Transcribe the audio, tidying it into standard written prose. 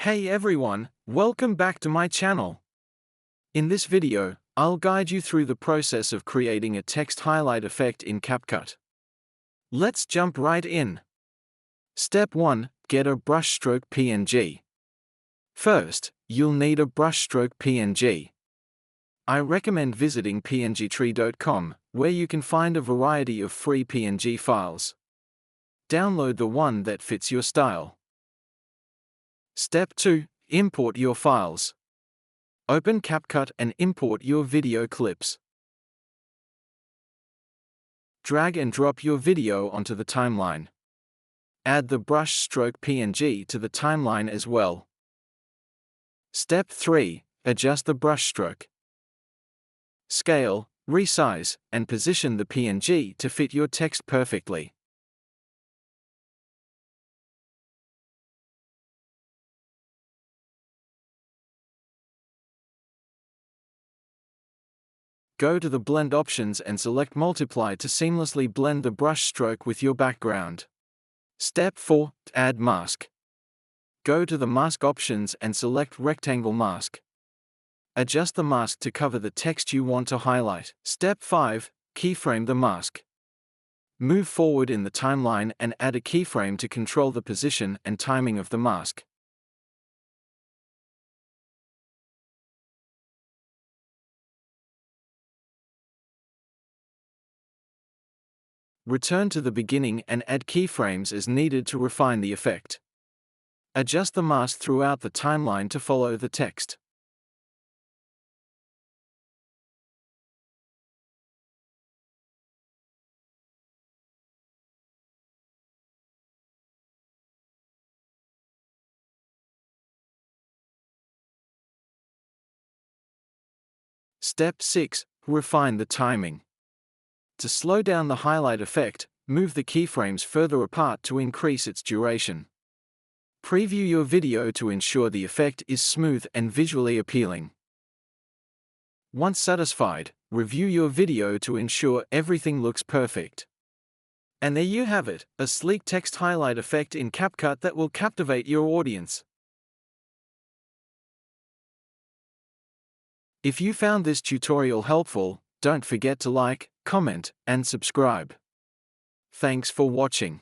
Hey everyone, welcome back to my channel. In this video, I'll guide you through the process of creating a text highlight effect in CapCut. Let's jump right in. Step 1. Get a brushstroke PNG. First, you'll need a brushstroke PNG. I recommend visiting pngtree.com, where you can find a variety of free PNG files. Download the one that fits your style. Step 2. Import your files. Open CapCut and import your video clips. Drag and drop your video onto the timeline. Add the brushstroke PNG to the timeline as well. Step 3. Adjust the brushstroke. Scale, resize, and position the PNG to fit your text perfectly. Go to the blend options and select multiply to seamlessly blend the brushstroke with your background. Step 4. Add mask. Go to the mask options and select rectangle mask. Adjust the mask to cover the text you want to highlight. Step 5. Keyframe the mask. Move forward in the timeline and add a keyframe to control the position and timing of the mask. Return to the beginning and add keyframes as needed to refine the effect. Adjust the mask throughout the timeline to follow the text. Step 6. Refine the timing. To slow down the highlight effect, move the keyframes further apart to increase its duration. Preview your video to ensure the effect is smooth and visually appealing. Once satisfied, review your video to ensure everything looks perfect. And there you have it, a sleek text highlight effect in CapCut that will captivate your audience. If you found this tutorial helpful, don't forget to like, comment, and subscribe. Thanks for watching.